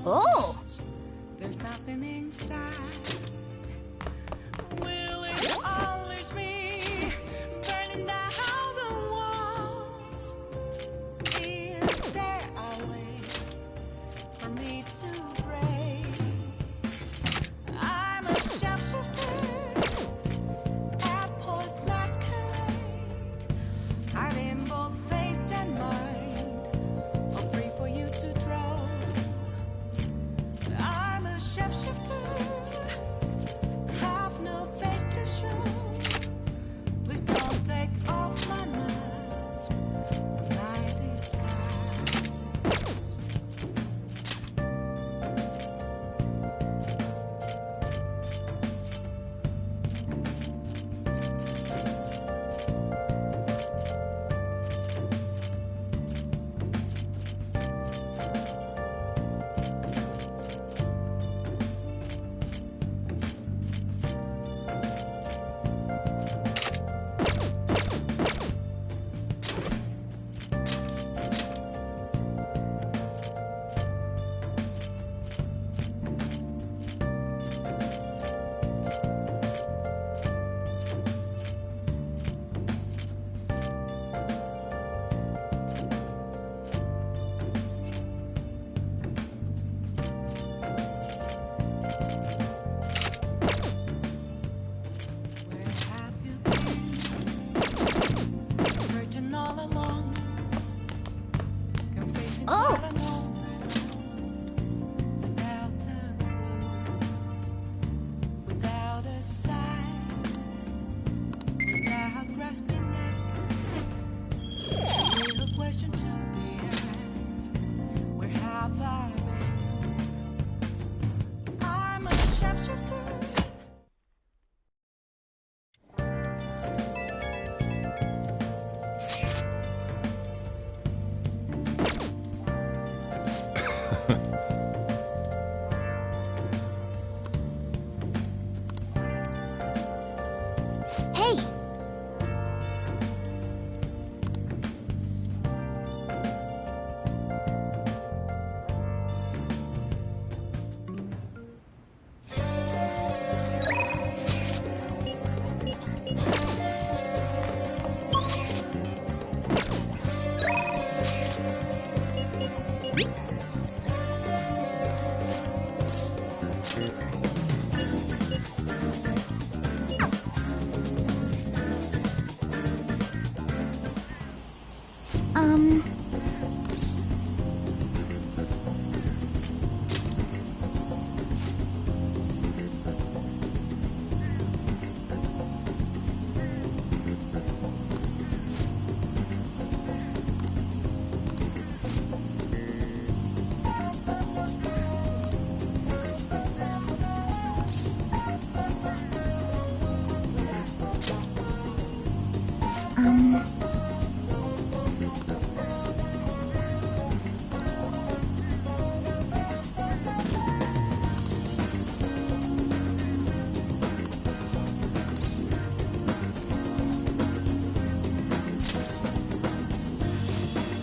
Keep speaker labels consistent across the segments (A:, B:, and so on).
A: Oh!
B: There's nothing inside. Will it always be burning down the walls? Is there a way for me to break? I'm a shapeshifter at Post Masquerade. Hiding both face and mind, all free for you to draw. I'm a shapeshifter, have no face to show. Please don't take off my mask, my disguise.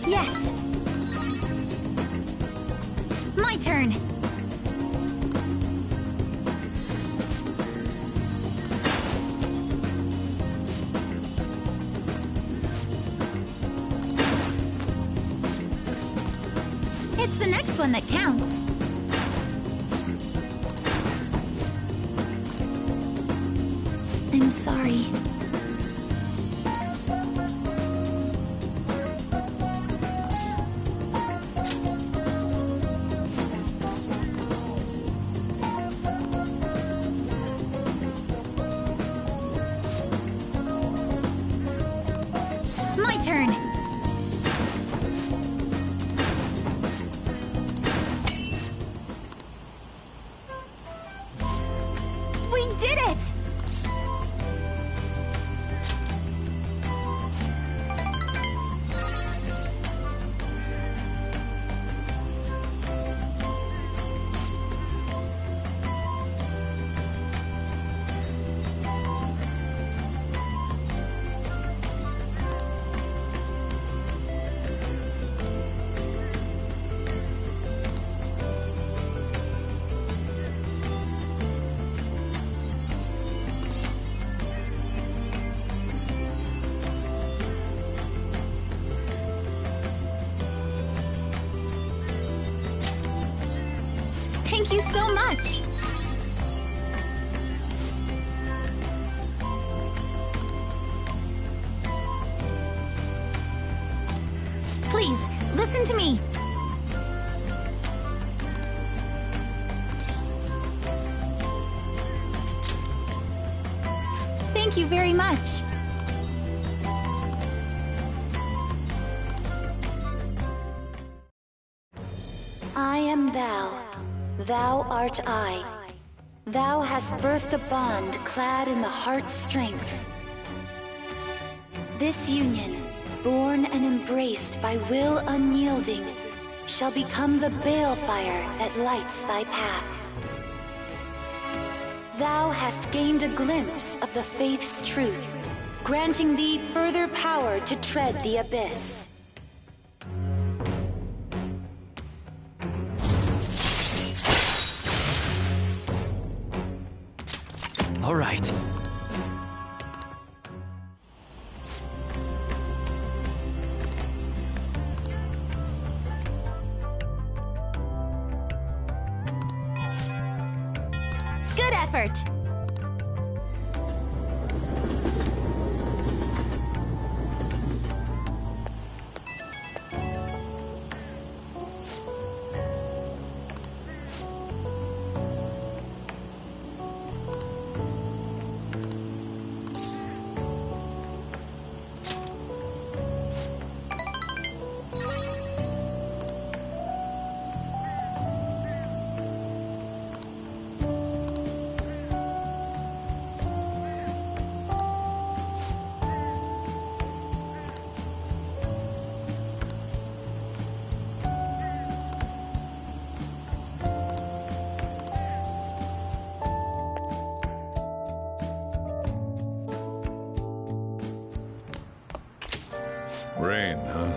A: Yes! My turn! It's the next one that counts. I'm sorry. My turn. We did it! Thank you so much! Please, listen to me! Thank you very much! I am thou. Thou art I. Thou hast birthed a bond clad in the heart's strength. This union, born and embraced by will unyielding, shall become the balefire that lights thy path. Thou hast gained a glimpse of the faith's truth, granting thee further power to tread the abyss.
C: All right.
A: Good effort!
D: Rain, huh?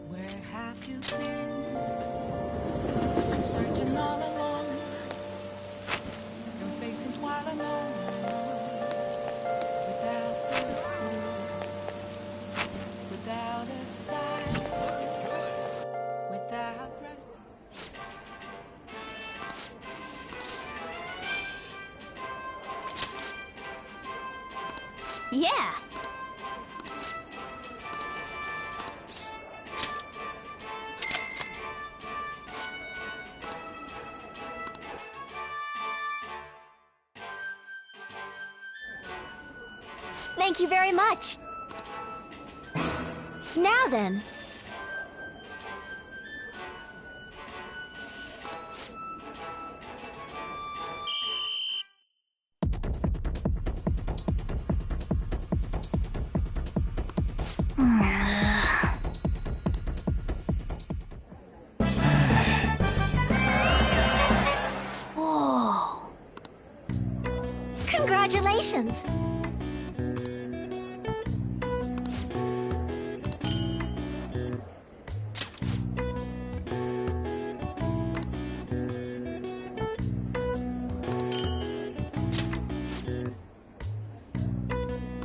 B: Where have you been? I'm searching all along. I'm facing twilight alone. Without the clue, without a sign, without grasp.
A: Yeah!
E: Thank you very much. Now then.
A: Whoa!
E: Congratulations.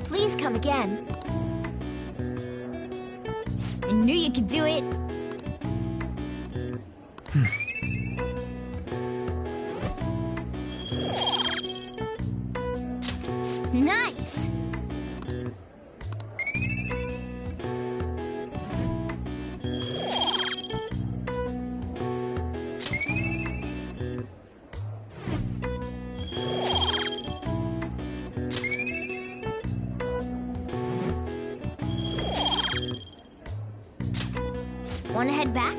E: Please come again.
A: I knew you could do it! Nice!
E: Wanna head back?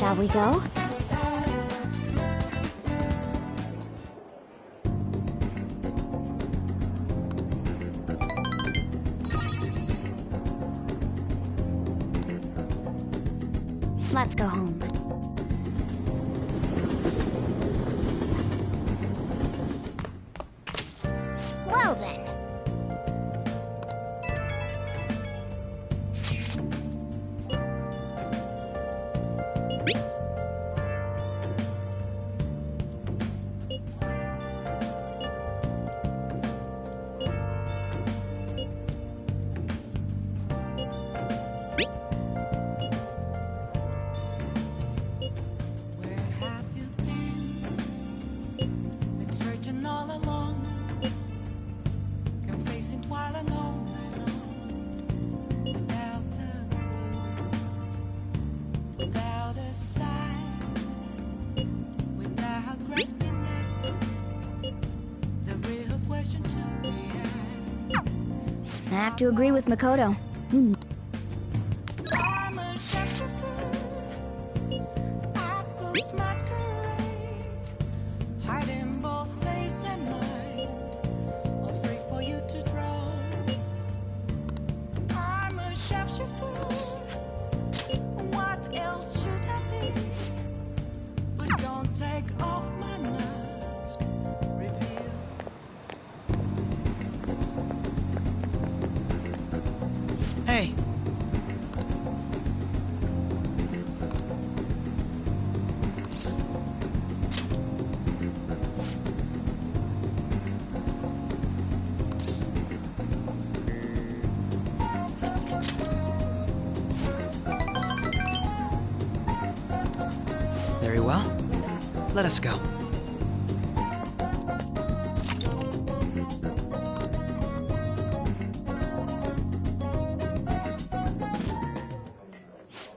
E: Shall we go? Let's go home. Well then.
B: Where have you been? Been searching all along, confessing while alone, without the clue, without a sign, without grasping it. The real question to be asked.
E: I have to agree with Makoto.
B: I'm a shepherd. Apples masquerade, hiding both face and mind, all free for you to draw. I'm a shapeshifter. What else should I be? But don't take off my mask. Reveal.
F: Hey. Very well. Let us go.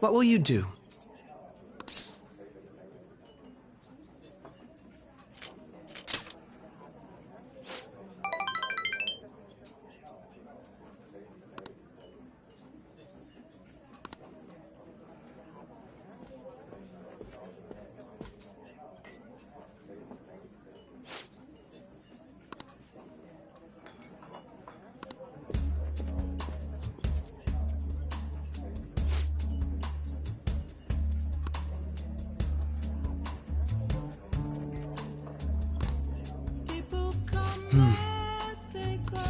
F: What will you do?
B: People come and they go.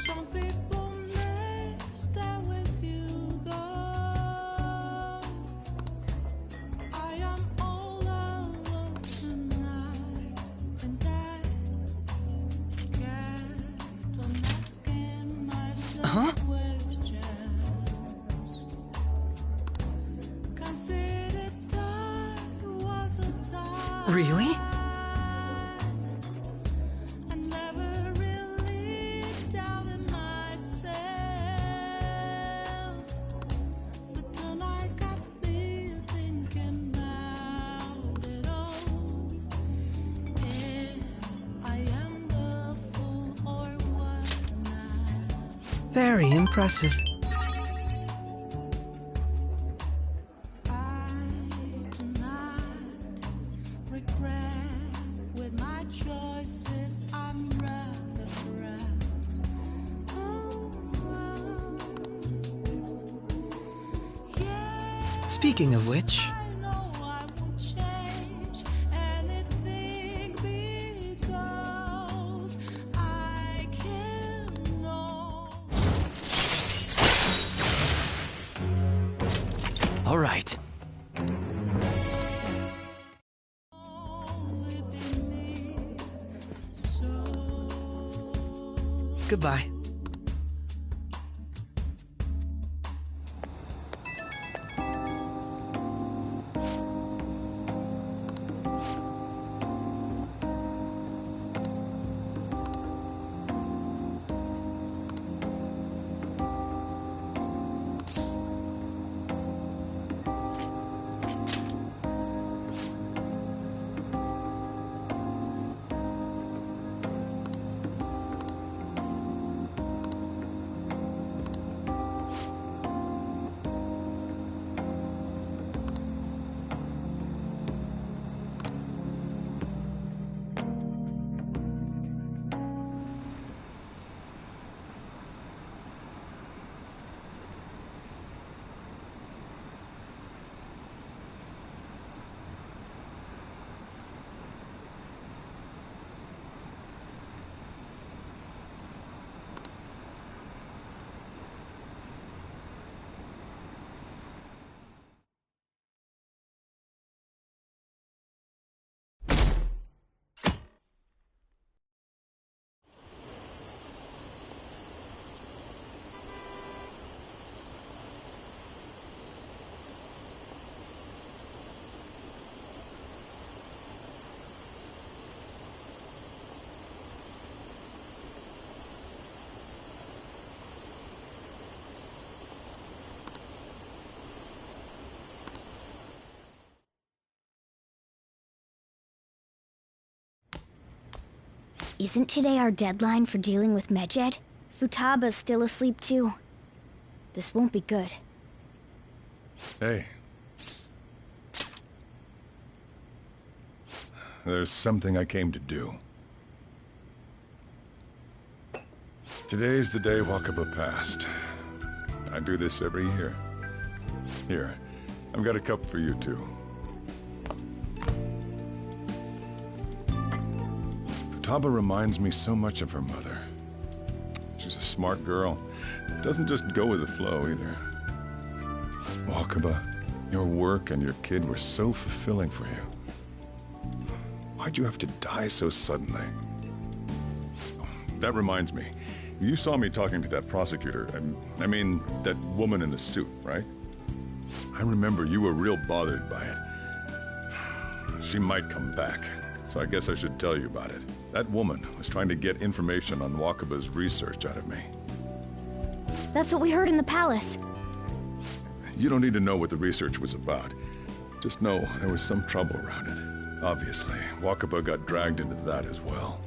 B: Some people may stay with you though. I am all alone tonight, and I kept on asking myself questions. Considered that was a time
F: Really?
B: I never really doubted myself, but tonight got me thinking about it all. If I am the fool or what now?
F: Very impressive.
B: I do not regret with my choices. I'm rather proud. Yeah,
F: Speaking of which,
B: I know I will change anything because I can know.
C: All right.
F: goodbye.
E: Isn't today our deadline for dealing with Medjed? Futaba's still asleep too. This won't be good.
D: Hey. There's something I came to do. Today's the day Wakaba passed. I do this every year. Here, I've got a cup for you too. Futaba reminds me so much of her mother. She's a smart girl. Doesn't just go with the flow either. Wakaba, your work and your kid were so fulfilling for you. Why'd you have to die so suddenly? That reminds me. You saw me talking to that prosecutor. I mean, that woman in the suit, right? I remember you were real bothered by it. She might come back, so I guess I should tell you about it. That woman was trying to get information on Wakaba's research out of me.
E: That's what we heard in the palace.
D: You don't need to know what the research was about. Just know there was some trouble around it. Obviously, Wakaba got dragged into that as well.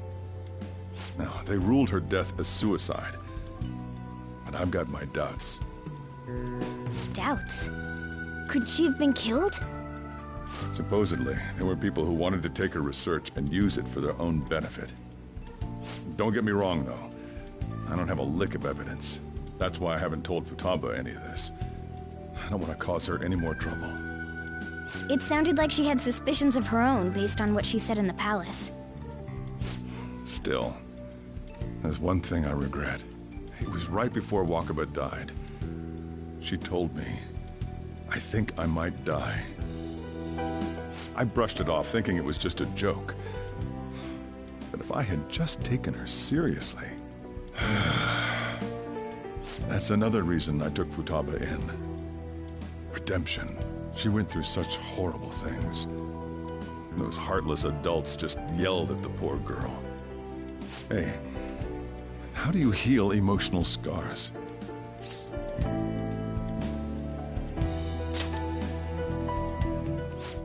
D: Now, they ruled her death as suicide. But I've got my doubts.
E: Doubts? Could she have been killed?
D: Supposedly, there were people who wanted to take her research and use it for their own benefit. Don't get me wrong, though. I don't have a lick of evidence. That's why I haven't told Futaba any of this. I don't want to cause her any more trouble.
E: It sounded like she had suspicions of her own based on what she said in the palace.
D: Still, there's one thing I regret. It was right before Wakaba died. She told me, I think I might die. I brushed it off, thinking it was just a joke. But if I had just taken her seriously... That's another reason I took Futaba in. Redemption. She went through such horrible things. Those heartless adults just yelled at the poor girl. Hey, how do you heal emotional scars?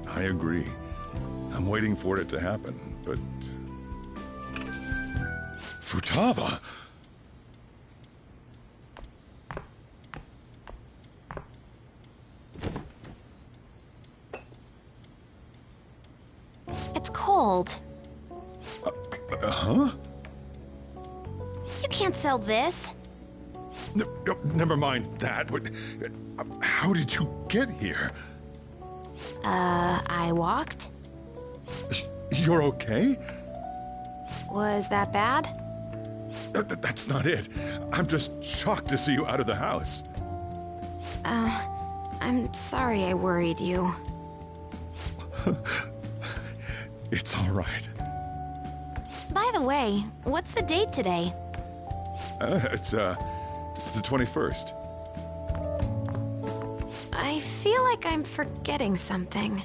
D: I agree. I'm waiting for it to happen, but... Futaba!
G: It's cold.
D: Huh?
G: You can't sell this.
D: No, never mind that. How did you get here?
G: I walked?
D: You're okay?
G: Was that bad?
D: That's not it. I'm just shocked to see you out of the house.
G: I'm sorry I worried you.
D: It's all right.
G: By the way, what's the date today?
D: It's the 21st.
G: I feel like I'm forgetting something.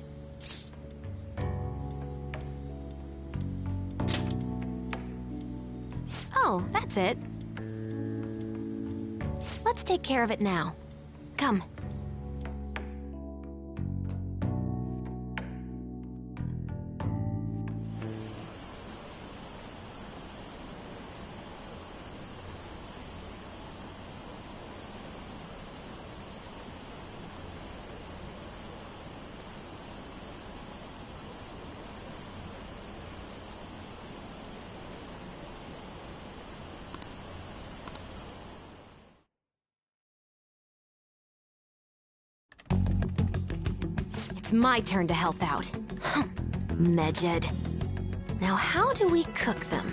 G: Oh, that's it. Let's take care of it now. Come. It's my turn to help out. Medjed. Now how do we cook them?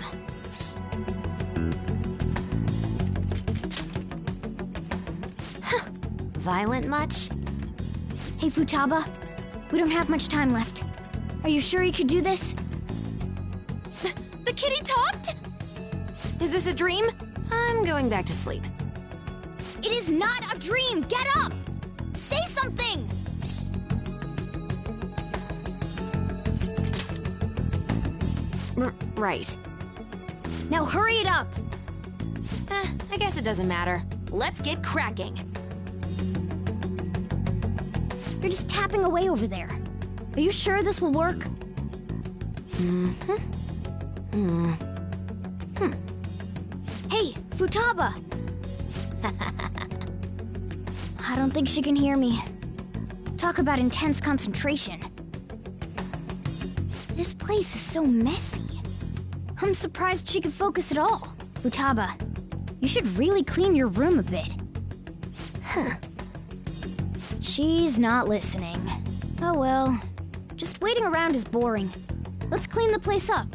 G: Violent much?
E: Hey, Futaba. We don't have much time left. Are you sure you could do this?
G: The kitty talked? Is this a dream? I'm going back to sleep.
E: It is not a dream! Get up! Say something!
G: Right.
E: Now hurry it up!
G: I guess it doesn't matter. Let's get cracking.
E: You're just tapping away over there. Are you sure this will work? Hey, Futaba! I don't think she can hear me. Talk about intense concentration. This place is so messy. I'm surprised she could focus at all. Futaba, you should really clean your room a bit. She's not listening. Oh well. Just waiting around is boring. Let's clean the place up.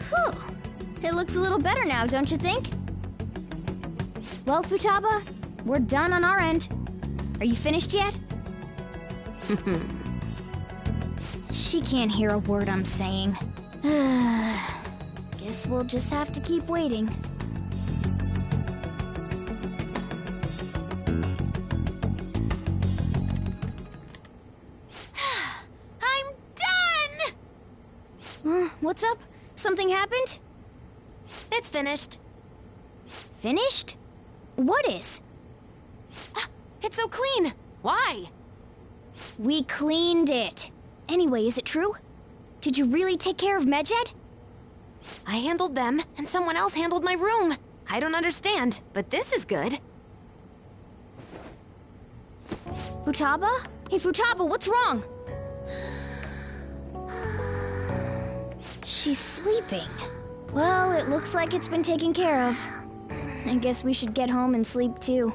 E: Whew. It looks a little better now, don't you think? Well, Futaba, we're done on our end. Are you finished yet? She can't hear a word I'm saying. Guess we'll just have to keep waiting. I'm done! What's up? Something happened?
G: It's finished.
E: Finished? What is?
G: It's so clean. Why?
E: We cleaned it. Anyway, is it true? Did you really take care of Medjed?
G: I handled them, and someone else handled my room. I don't understand, but this is good.
E: Futaba? Hey, Futaba, what's wrong? She's sleeping. Well, it looks like it's been taken care of. I guess we should get home and sleep too.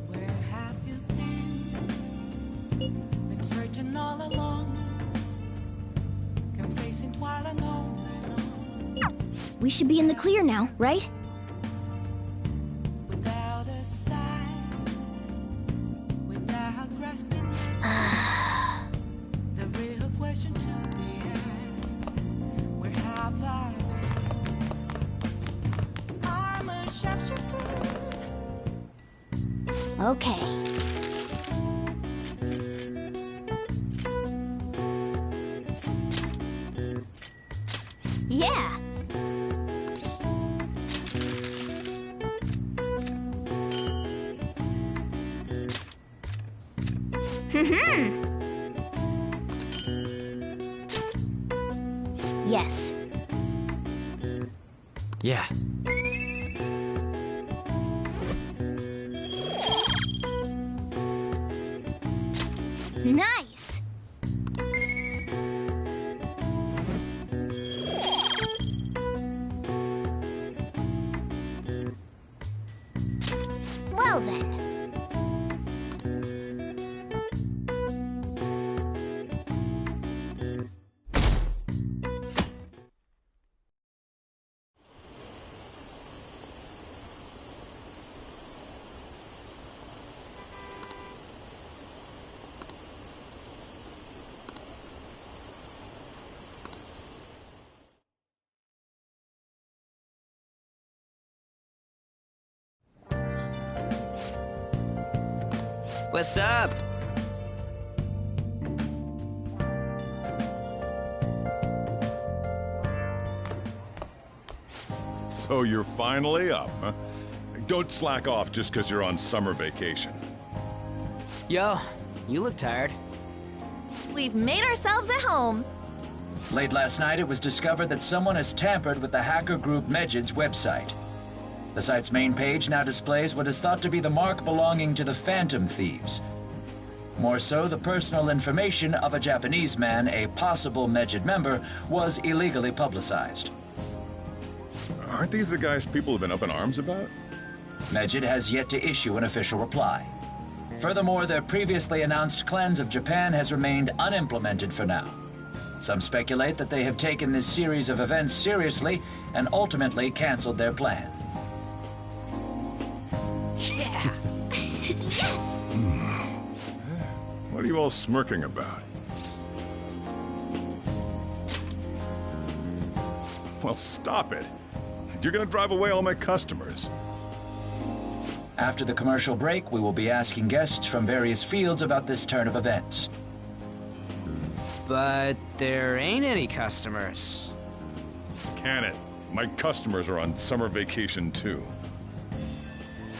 B: Where have you been? Been searching all along, confessing while alone and on,
E: We should be in the clear now, right?
B: without a sign, without grasping. The real question to be asked: where have I been? I'm a sharpshooter.
E: Okay. Yeah! Yes.
C: Yeah.
E: Nice! Well then.
F: What's up?
D: So you're finally up, huh? Don't slack off just because you're on summer vacation.
F: Yo, you look tired.
G: We've made ourselves at home.
H: Late last night, it was discovered that someone has tampered with the hacker group Medjed's website. The site's main page now displays what is thought to be the mark belonging to the Phantom Thieves. More so, the personal information of a Japanese man, a possible Medjed member, was illegally publicized.
D: Aren't these the guys people have been up in arms about?
H: Medjed has yet to issue an official reply. Furthermore, their previously announced cleanse of Japan has remained unimplemented for now. Some speculate that they have taken this series of events seriously and ultimately canceled their plan.
G: Yeah! Yes!
D: What are you all smirking about? Well, stop it. You're gonna drive away all my customers.
H: After the commercial break, we will be asking guests from various fields about this turn of events.
F: But there ain't any customers.
D: Can it? My customers are on summer vacation too.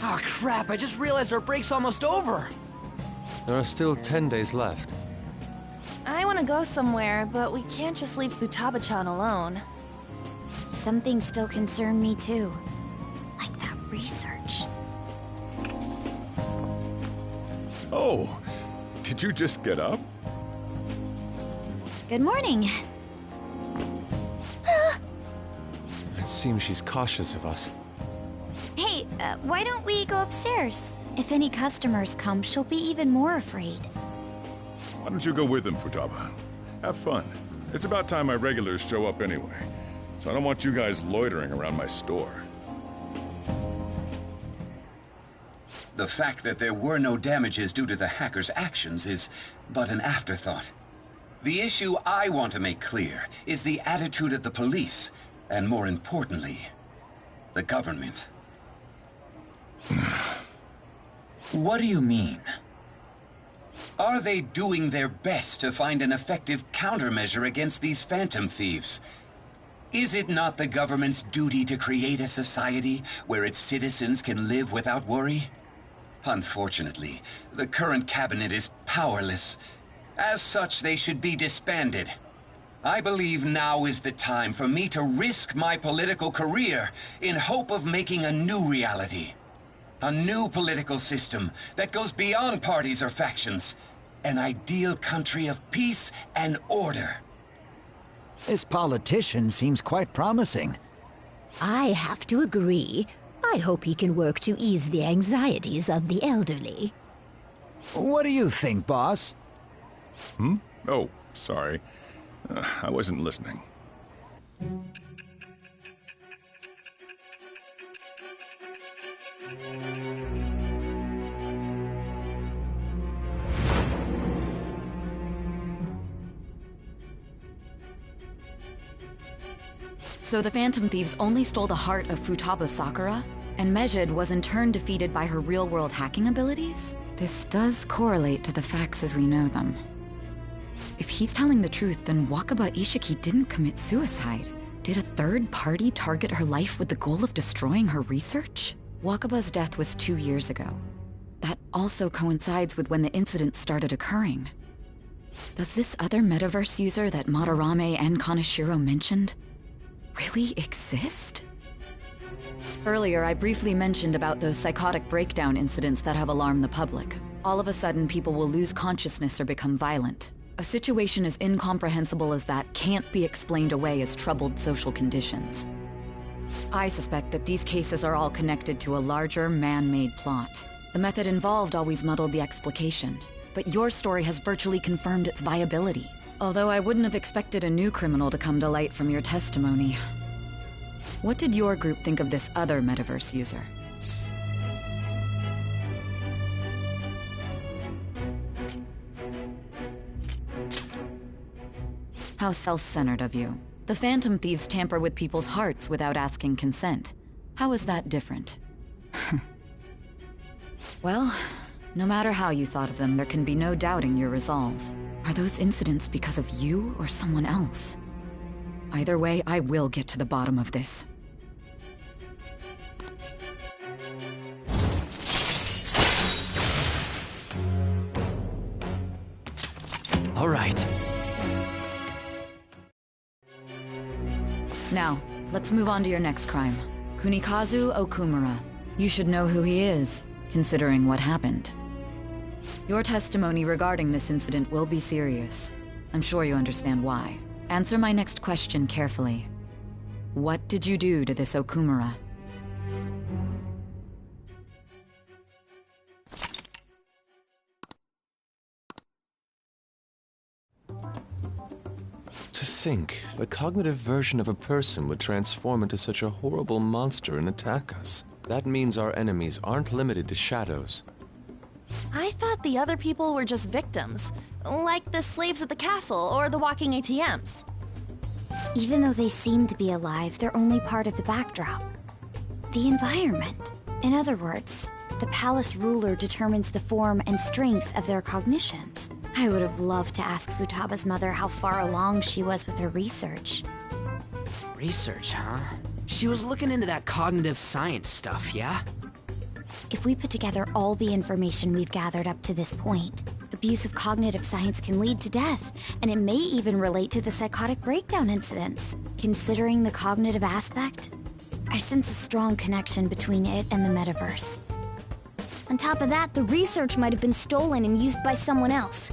F: Oh crap, I just realized our break's almost over.
C: There are still 10 days left.
I: I want to go somewhere, but we can't just leave Futaba-chan alone.
E: Some things still concern me too. Like that research.
D: Oh, did you just get up?
E: Good morning.
C: It seems she's cautious of us.
E: Hey, why don't we go upstairs? If any customers come, she'll be even more afraid.
D: Why don't you go with them, Futaba? Have fun. It's about time my regulars show up anyway, so I don't want you guys loitering around my store.
J: The fact that there were no damages due to the hackers' actions is but an afterthought. The issue I want to make clear is the attitude of the police, and more importantly, the government.
H: What do you mean?
J: Are they doing their best to find an effective countermeasure against these phantom thieves? Is it not the government's duty to create a society where its citizens can live without worry? Unfortunately, the current cabinet is powerless. As such, they should be disbanded. I believe now is the time for me to risk my political career in hope of making a new reality. A new political system that goes beyond parties or factions. An ideal country of peace and order.
K: This politician seems quite promising.
L: I have to agree. I hope he can work to ease the anxieties of the elderly.
K: What do you think, boss?
D: Oh, sorry. I wasn't listening.
M: So the Phantom Thieves only stole the heart of Futaba Sakura? And Medjed was in turn defeated by her real-world hacking abilities? This does correlate to the facts as we know them. If he's telling the truth, then Wakaba Ishiki didn't commit suicide. Did a third party target her life with the goal of destroying her research? Wakaba's death was 2 years ago. That also coincides with when the incident started occurring. Does this other metaverse user that Madarame and Kaneshiro mentioned really exist? Earlier, I briefly mentioned about those psychotic breakdown incidents that have alarmed the public. All of a sudden, people will lose consciousness or become violent. A situation as incomprehensible as that can't be explained away as troubled social conditions. I suspect that these cases are all connected to a larger, man-made plot. The method involved always muddled the explication, but your story has virtually confirmed its viability. Although I wouldn't have expected a new criminal to come to light from your testimony. What did your group think of this other metaverse user? How self-centered of you. The Phantom Thieves tamper with people's hearts without asking consent. How is that different? Well, no matter how you thought of them, there can be no doubting your resolve. Are those incidents because of you or someone else? Either way, I will get to the bottom of this.
C: All right.
M: Now, let's move on to your next crime. Kunikazu Okumura. You should know who he is, considering what happened. Your testimony regarding this incident will be serious. I'm sure you understand why. Answer my next question carefully. What did you do to this Okumura?
C: To think, the cognitive version of a person would transform into such a horrible monster and attack us. That means our enemies aren't limited to shadows.
I: I thought the other people were just victims, like the slaves at the castle or the walking ATMs.
E: Even though they seem to be alive, they're only part of the backdrop. The environment. In other words, the palace ruler determines the form and strength of their cognitions. I would have loved to ask Futaba's mother how far along she was with her research.
F: Research, huh? She was looking into that cognitive science stuff, yeah?
E: If we put together all the information we've gathered up to this point, abuse of cognitive science can lead to death, and it may even relate to the psychotic breakdown incidents. Considering the cognitive aspect, I sense a strong connection between it and the metaverse. On top of that, the research might have been stolen and used by someone else.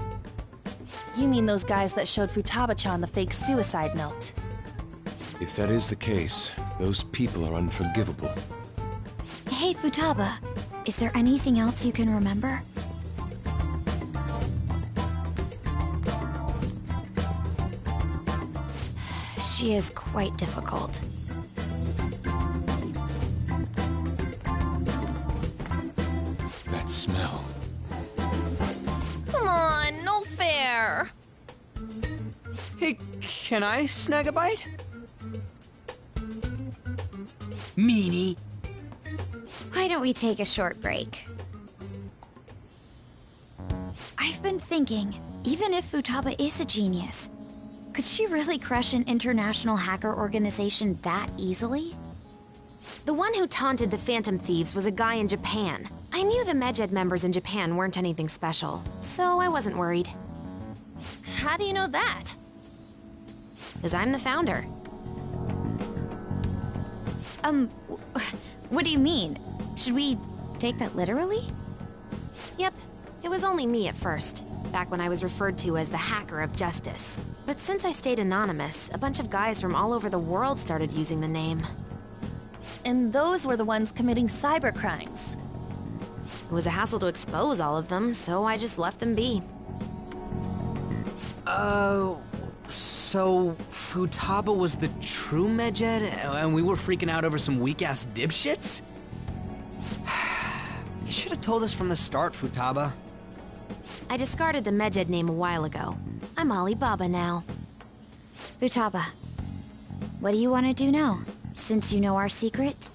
I: You mean those guys that showed Futaba-chan the fake suicide note?
C: If that is the case, those people are unforgivable.
E: Hey, Futaba, is there anything else you can remember? She is quite difficult.
C: That smell.
I: Come on, no fair!
F: Hey, can I snag a bite? Meanie.
E: Why don't we take a short break? I've been thinking, even if Futaba is a genius, could she really crush an international hacker organization that easily?
G: The one who taunted the Phantom Thieves was a guy in Japan. I knew the Medjed members in Japan weren't anything special, so I wasn't worried.
I: How do you know that?
G: Because I'm the founder.
E: What do you mean? Should we take that literally?
G: Yep, it was only me at first, back when I was referred to as the Hacker of Justice. But since I stayed anonymous, a bunch of guys from all over the world started using the name.
I: And those were the ones committing cybercrimes.
G: It was a hassle to expose all of them, so I just left them be.
F: So Futaba was the true Medjed, and we were freaking out over some weak-ass dipshits? You should have told us from the start, Futaba.
G: I discarded the Medjed name a while ago. I'm Alibaba now.
E: Futaba, what do you want to do now? Since you know our secret,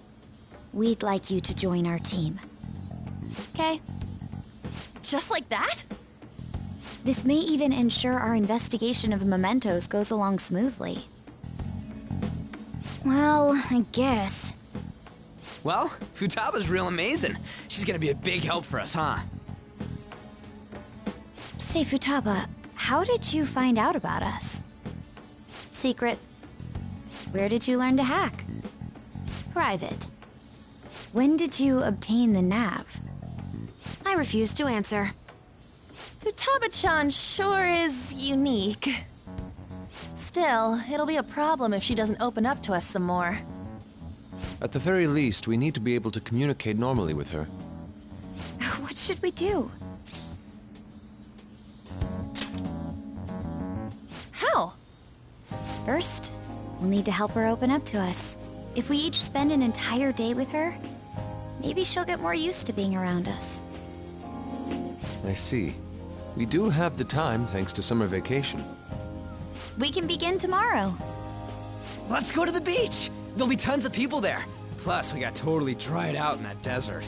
E: we'd like you to join our team.
I: Okay. Just like that?
E: This may even ensure our investigation of mementos goes along smoothly. Well, I guess.
F: Well, Futaba's real amazing. She's gonna be a big help for us, huh?
E: Say, Futaba, how did you find out about us?
G: Secret.
E: Where did you learn to hack?
G: Private.
E: When did you obtain the nav?
G: I refuse to answer.
I: Futaba-chan sure is unique. Still, it'll be a problem if she doesn't open up to us some more.
C: At the very least, we need to be able to communicate normally with her.
E: What should we do?
I: How?
E: First, we'll need to help her open up to us. If we each spend an entire day with her, maybe she'll get more used to being around us.
C: I see. We do have the time thanks to summer vacation.
E: We can begin tomorrow.
F: Let's go to the beach! There'll be tons of people there. Plus, we got totally dried out in that desert.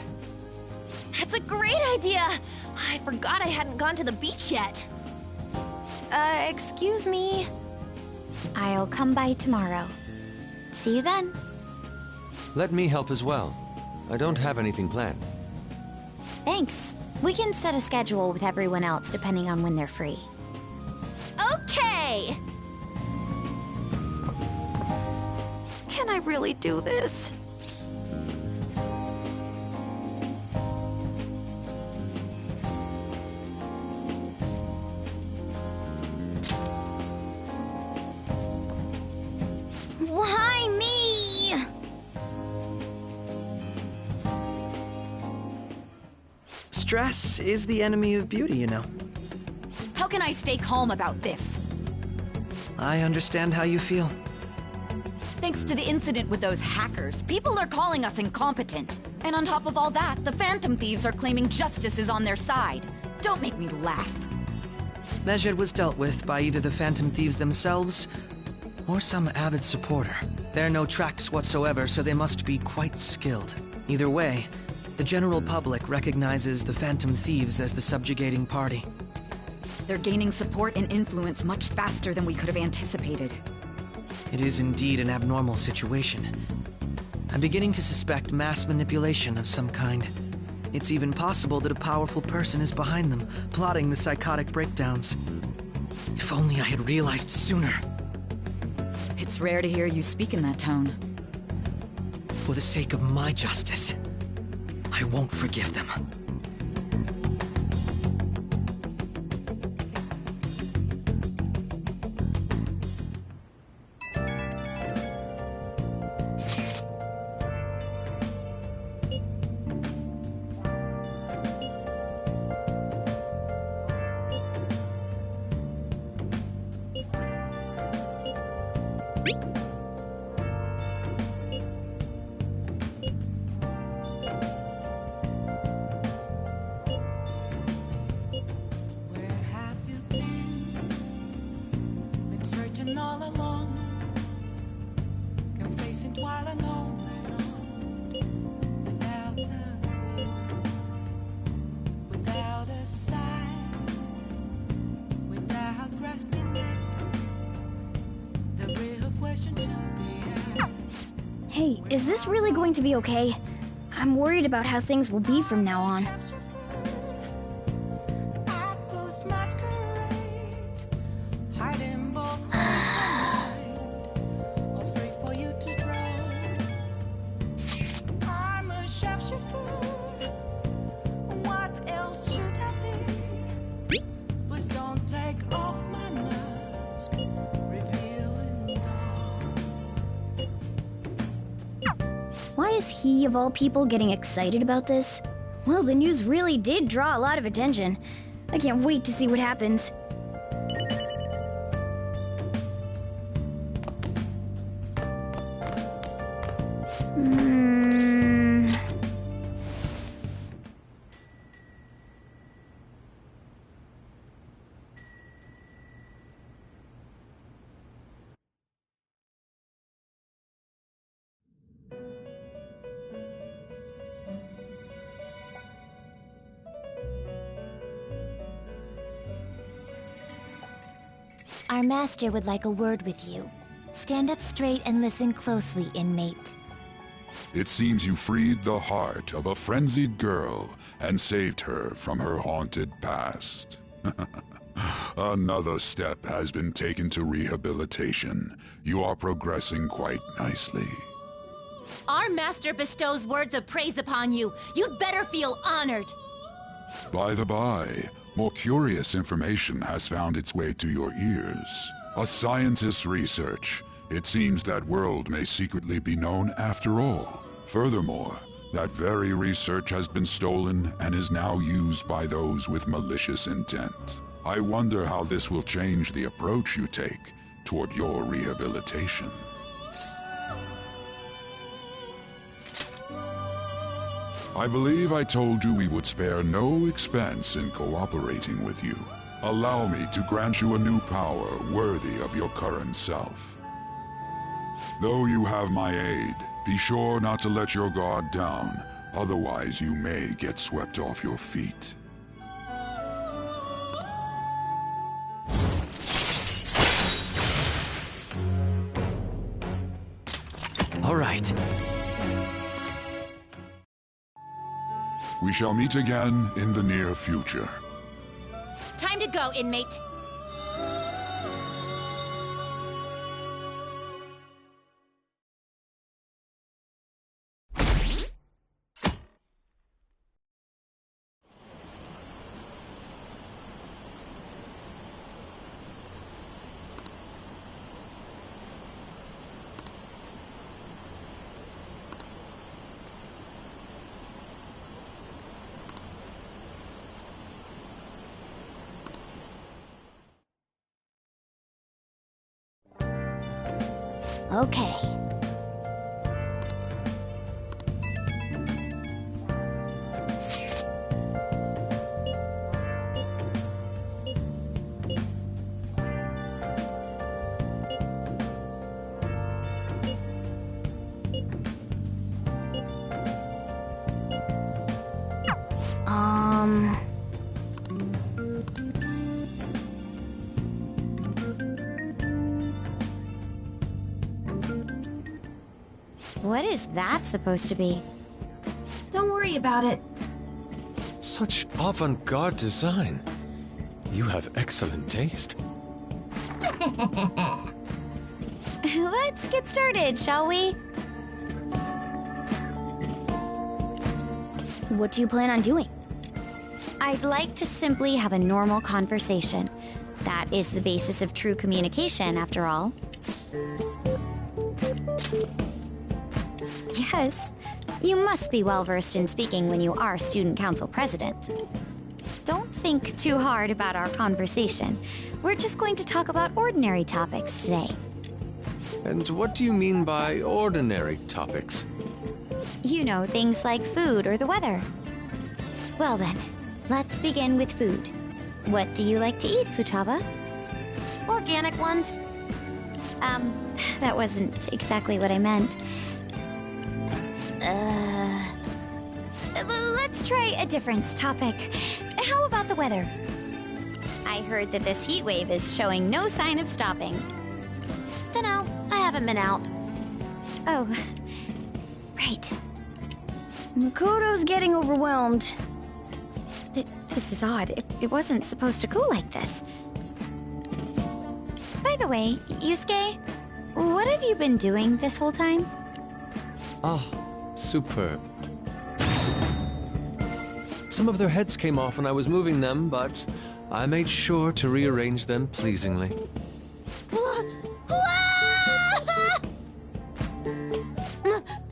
I: That's a great idea! I forgot I hadn't gone to the beach yet.
E: Excuse me. I'll come by tomorrow. See you then.
C: Let me help as well. I don't have anything planned.
E: Thanks. We can set a schedule with everyone else depending on when they're free.
I: Okay!
G: Can I really do this?
N: Stress is the enemy of beauty, you know.
M: How can I stay calm about this?
N: I understand how you feel.
M: Thanks to the incident with those hackers, people are calling us incompetent. And on top of all that, the Phantom Thieves are claiming justice is on their side. Don't make me laugh.
N: Mejed was dealt with by either the Phantom Thieves themselves or some avid supporter. There are no tracks whatsoever, so they must be quite skilled. Either way, the general public recognizes the Phantom Thieves as the subjugating party.
M: They're gaining support and influence much faster than we could have anticipated.
N: It is indeed an abnormal situation. I'm beginning to suspect mass manipulation of some kind. It's even possible that a powerful person is behind them, plotting the psychotic breakdowns. If only I had realized sooner.
M: It's rare to hear you speak in that tone.
N: For the sake of my justice, I won't forgive them.
O: Hey, is this really going to be okay? I'm worried about how things will be from now on. Why is he, of all people, getting excited about this? Well, the news really did draw a lot of attention. I can't wait to see what happens.
A: Our master would like a word with you. Stand up straight and listen closely, inmate.
P: It seems you freed the heart of a frenzied girl and saved her from her haunted past. Another step has been taken to rehabilitation. You are progressing quite nicely.
Q: Our master bestows words of praise upon you. You'd better feel honored.
P: By the by, more curious information has found its way to your ears. A scientist's research. It seems that world may secretly be known after all. Furthermore, that very research has been stolen and is now used by those with malicious intent. I wonder how this will change the approach you take toward your rehabilitation. I believe I told you we would spare no expense in cooperating with you. Allow me to grant you a new power worthy of your current self. Though you have my aid, be sure not to let your guard down, otherwise you may get swept off your feet.
N: All right.
P: We shall meet again in the near future.
Q: Time to go, inmate.
O: Okay.
E: What is that supposed to be?
I: Don't worry about it.
C: Such avant-garde design. You have excellent taste.
E: Let's get started, shall we?
O: What do you plan on doing?
E: I'd like to simply have a normal conversation. That is the basis of true communication, after all. Yes, you must be well-versed in speaking when you are student council president. Don't think too hard about our conversation. We're just going to talk about ordinary topics today.
C: And what do you mean by ordinary topics?
E: You know, things like food or the weather. Well then, let's begin with food. What do you like to eat, Futaba?
G: Organic ones.
E: That wasn't exactly what I meant. Let's try a different topic. How about the weather? I heard that this heat wave is showing no sign of stopping.
G: Dunno, I haven't been out.
E: Oh, right.
O: Makoto's getting overwhelmed.
E: This is odd. It wasn't supposed to go like this. By the way, Yusuke, what have you been doing this whole time?
C: Ah, superb. Some of their heads came off when I was moving them, but I made sure to rearrange them pleasingly.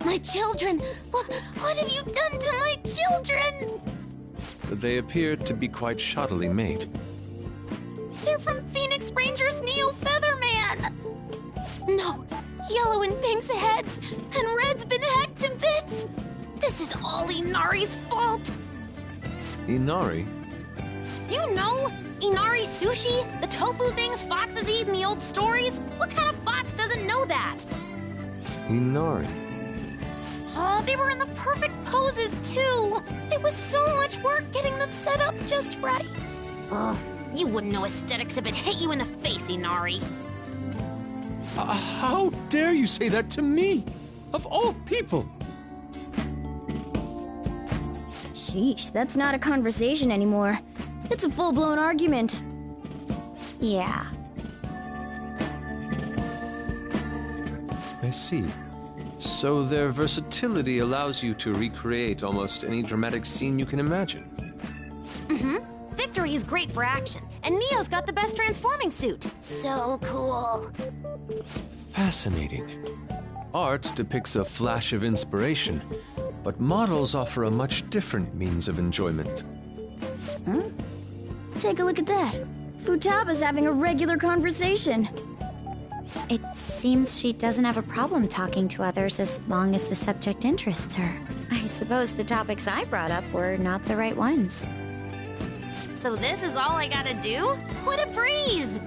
Q: My children! What have you done to my children?
C: They appeared to be quite shoddily made.
Q: They're from Phoenix Rangers Neo Featherman! No, Yellow and Pink's heads, and Red's been hacked to bits! This is all Inari's fault!
C: Inari?
G: You know, Inari sushi? The tofu things foxes eat in the old stories? What kind of fox doesn't know that?
C: Inari.
G: Oh, they were in the perfect poses, too! It was so much work getting them set up just right. Ugh, you wouldn't know aesthetics if it hit you in the face, Inari.
C: How dare you say that to me? Of all people!
O: Sheesh, that's not a conversation anymore. It's a full-blown argument.
E: Yeah.
C: I see. So their versatility allows you to recreate almost any dramatic scene you can imagine.
G: Mm-hmm. Victory is great for action, and Neo's got the best transforming suit. So cool.
C: Fascinating. Art depicts a flash of inspiration, but models offer a much different means of enjoyment.
O: Huh? Take a look at that. Futaba's having a regular conversation.
E: It seems she doesn't have a problem talking to others as long as the subject interests her. I suppose the topics I brought up were not the right ones.
G: So this is all I gotta do? What a breeze!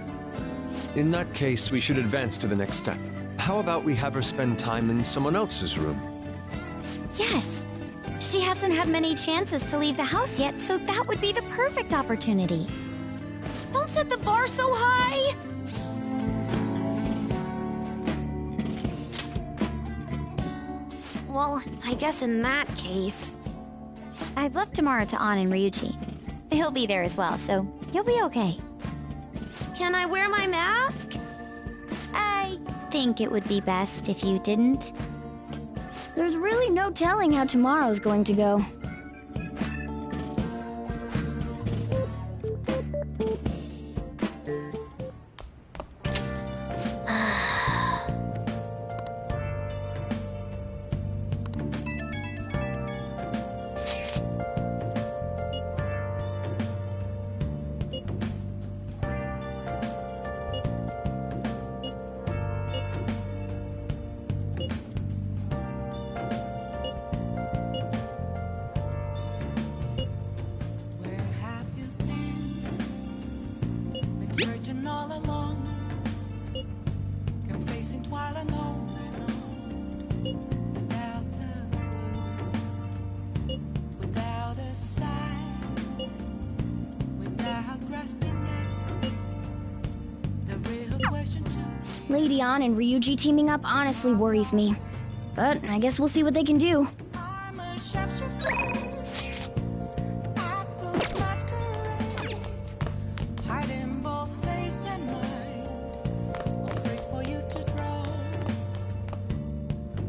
C: In that case, we should advance to the next step. How about we have her spend time in someone else's room?
E: Yes. She hasn't had many chances to leave the house yet, so that would be the perfect opportunity.
G: Don't set the bar so high! Well, I guess in that case...
E: I've left Tamara to An and Ryuji. He'll be there as well, so you'll be okay.
G: Can I wear my mask?
E: I think it would be best if you didn't.
O: There's really no telling how tomorrow's going to go.
B: all alone. Can face it while alone without the clue, without a sign, without grasping it. The real question too.
O: Lady An and Ryuji teaming up honestly worries me. But I guess we'll see what they can do.
B: I'm a sharpshooter. Apples masquerade, hiding both face and mind, all free for you to draw.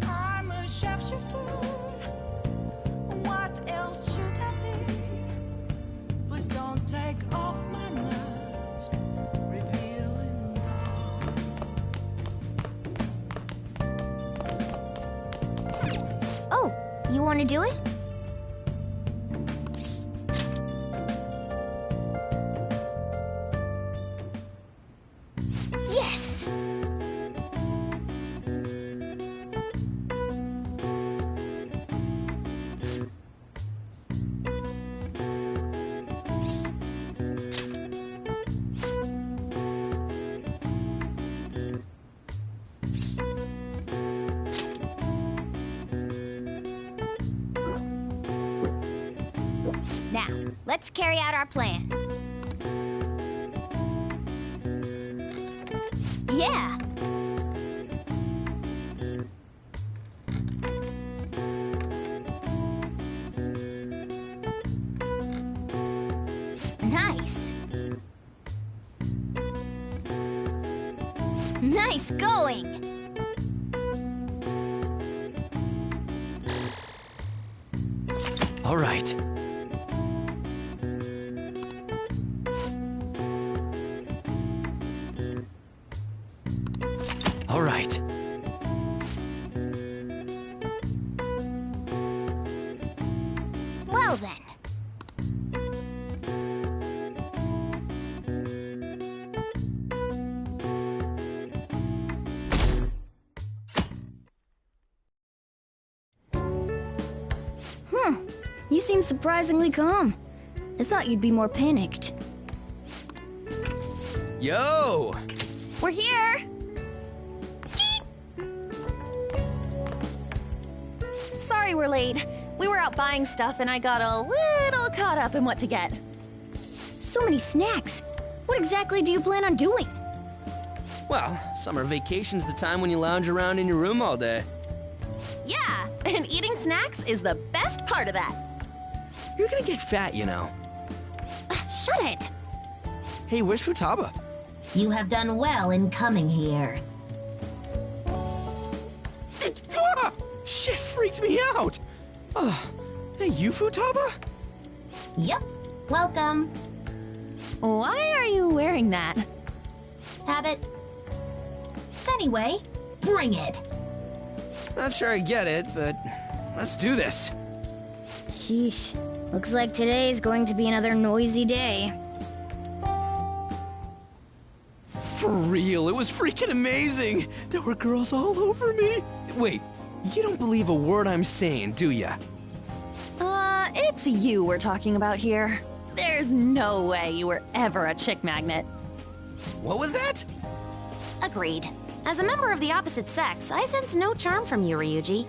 B: I'm a sharpshooter. What else should I be? Please don't take off my mask, revealing
O: Oh, you want to do it? Yes! Now, let's carry out our plan. Yeah! Nice! Nice going!
F: All right. All right.
O: Well then. You seem surprisingly calm. I thought you'd be more panicked.
F: Yo!
I: We're here! Sorry we're late. We were out buying stuff and I got a little caught up in what to get.
O: So many snacks. What exactly do you plan on doing?
F: Well, summer vacation's the time when you lounge around in your room all day.
I: Yeah, and eating snacks is the best part of that.
F: You're gonna get fat, you know.
I: Shut it!
F: Hey, where's Futaba?
Q: You have done well in coming here.
F: Ah! Shit freaked me out! Hey, you Futaba?
Q: Yep, welcome.
I: Why are you wearing that?
Q: Habit. Anyway, bring it.
F: Not sure I get it, but let's do this.
O: Sheesh. Looks like today's going to be another noisy day.
F: For real, it was freaking amazing! There were girls all over me! Wait, you don't believe a word I'm saying, do ya?
I: It's you we're talking about here. There's no way you were ever a chick magnet.
F: What was that?
G: Agreed. As a member of the opposite sex, I sense no charm from you, Ryuji.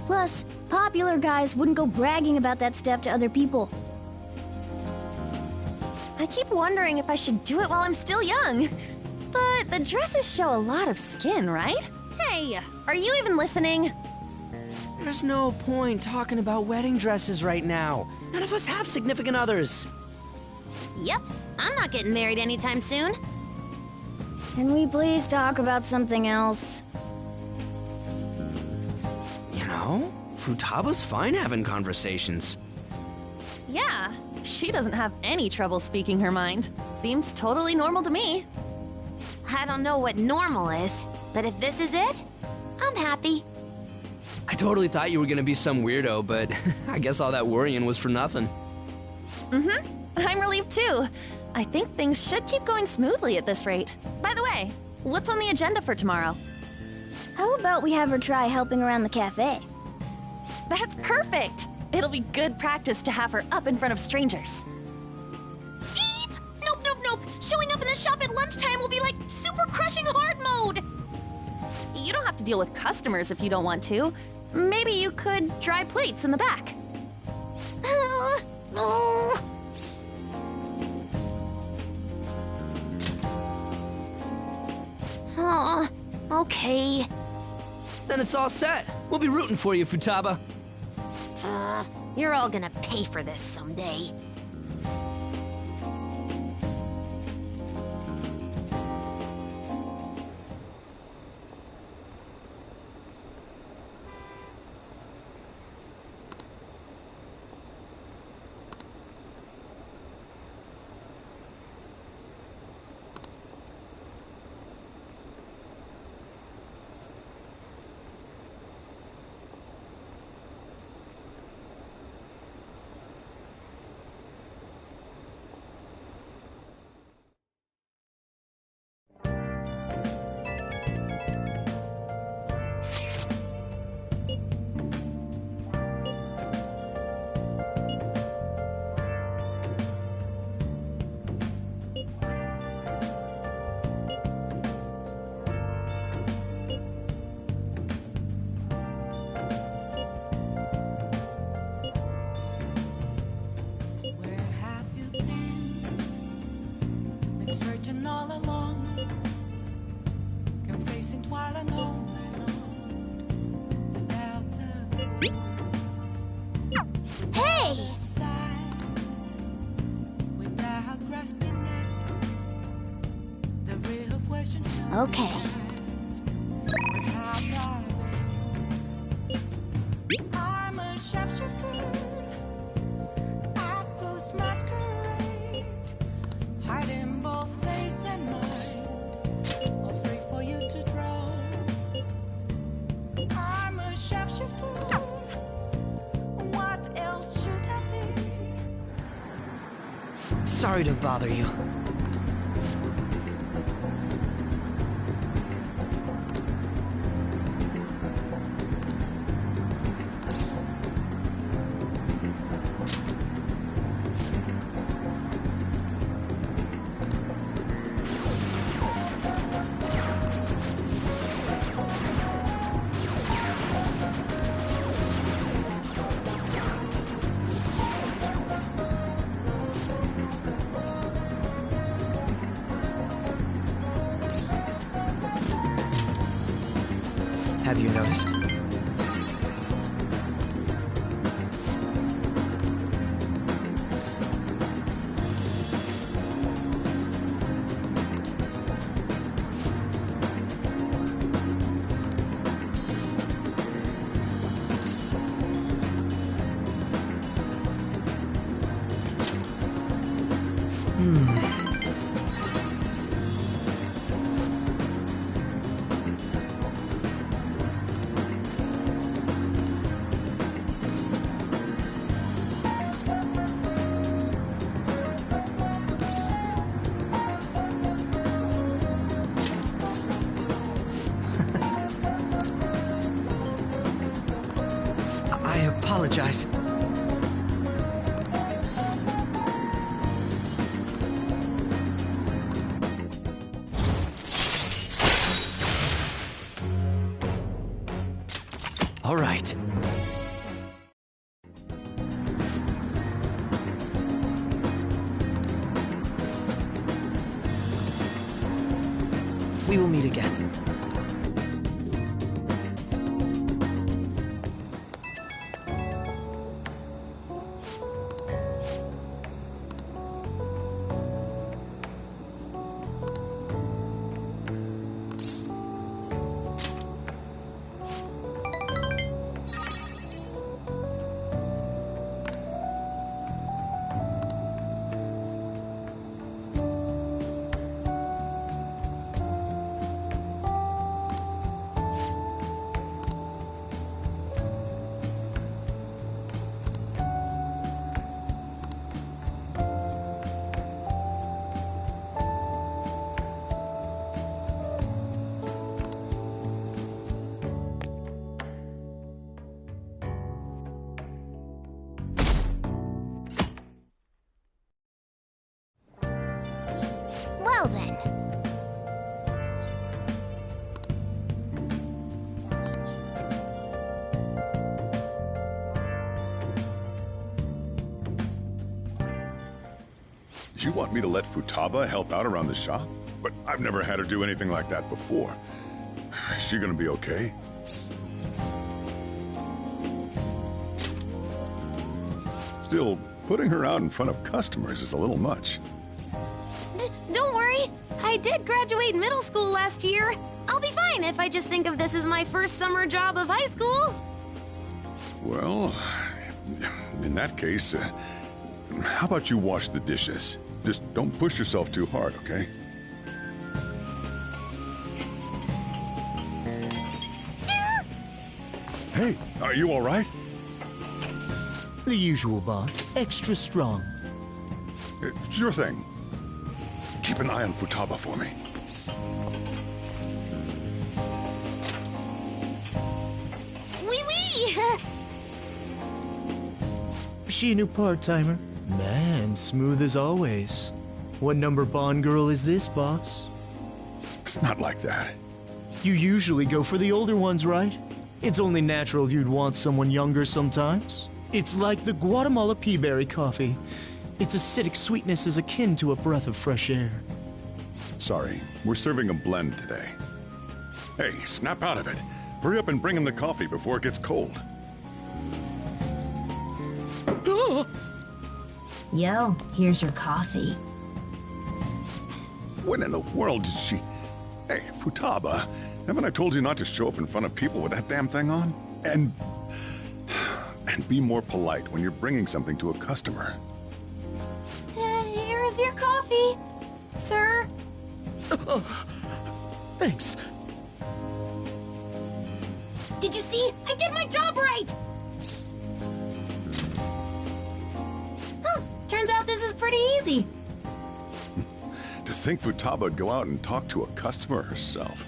O: Plus, popular guys wouldn't go bragging about that stuff to other people.
I: I keep wondering if I should do it while I'm still young. But the dresses show a lot of skin, right? Hey, are you even listening?
F: There's no point talking about wedding dresses right now. None of us have significant others.
G: Yep, I'm not getting married anytime soon.
O: Can we please talk about something else?
F: You know, Futaba's fine having conversations.
I: Yeah, she doesn't have any trouble speaking her mind. Seems totally normal to me.
G: I don't know what normal is, but if this is it, I'm happy.
F: I totally thought you were gonna be some weirdo, but I guess all that worrying was for nothing.
I: Mm-hmm. I'm relieved too. I think things should keep going smoothly at this rate. By the way, what's on the agenda for tomorrow?
O: How about we have her try helping around the cafe?
I: That's perfect! It'll be good practice to have her up in front of strangers.
Q: Nope, nope, Nope, showing up in the shop at lunchtime will be like super crushing hard mode!
I: You don't have to deal with customers if you don't want to. Maybe you could dry plates in the back.
Q: Okay.
F: Then it's all set. We'll be rooting for you, Futaba.
Q: You're all gonna pay for this someday.
B: Searching all along, confessing while alone without the
Q: Hey!
B: without grasping it, the real question
O: Okay.
B: I'm a sharpshooter at this masquerade, hiding both face and mind, all free for you to draw. I'm a sharpshooter. What else should I be?
N: Sorry to bother you. Have you noticed? I apologize.
F: All right.
N: We will meet again.
O: Well then.
D: You want me to let Futaba help out around the shop? But I've never had her do anything like that before. Is she gonna be okay? Still, putting her out in front of customers is a little much.
G: Don't worry. I did graduate middle school last year. I'll be fine if I just think of this as my first summer job of high school.
D: Well, in that case, how about you wash the dishes? Just don't push yourself too hard, okay? Hey, are you all right?
R: The usual, boss. Extra strong.
D: Sure thing. Keep an eye on Futaba for me.
Q: Wee wee!
R: She a new part-timer? Man, smooth as always. What number Bond girl is this, boss?
D: It's not like that.
R: You usually go for the older ones, right? It's only natural you'd want someone younger sometimes. It's like the Guatemala peaberry coffee. Its acidic sweetness is akin to a breath of fresh air.
D: Sorry, we're serving a blend today. Hey, snap out of it. Hurry up and bring him the coffee before it gets cold.
O: Yo, here's your coffee.
D: When in the world did she... Hey, Futaba, haven't I told you not to show up in front of people with that damn thing on? And be more polite when you're bringing something to a customer.
G: Here is your coffee, sir.
R: Thanks.
Q: Did you see? I did my job right!
G: Huh, turns out this is pretty easy.
D: To think Futaba would go out and talk to a customer herself.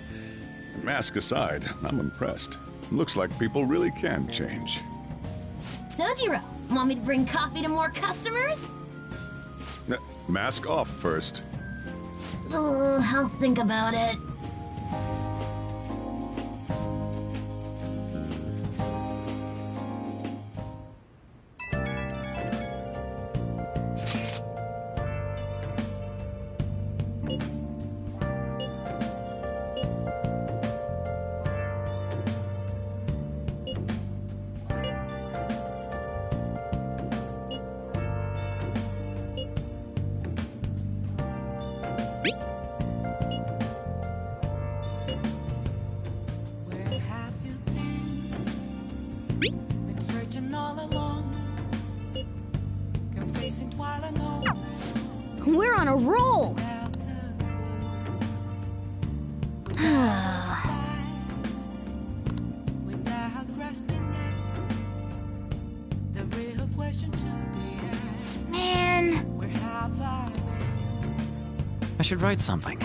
D: Mask aside, I'm impressed. Looks like people really can change.
Q: Sojiro, want me to bring coffee to more customers?
D: Mask off first.
Q: I'll think about it.
B: Where have you been searching all along, confessing while alone.
O: We're on a roll!
B: Without grasping it, the real question to be asked.
O: Man!
B: Where have I been?
K: I should write something.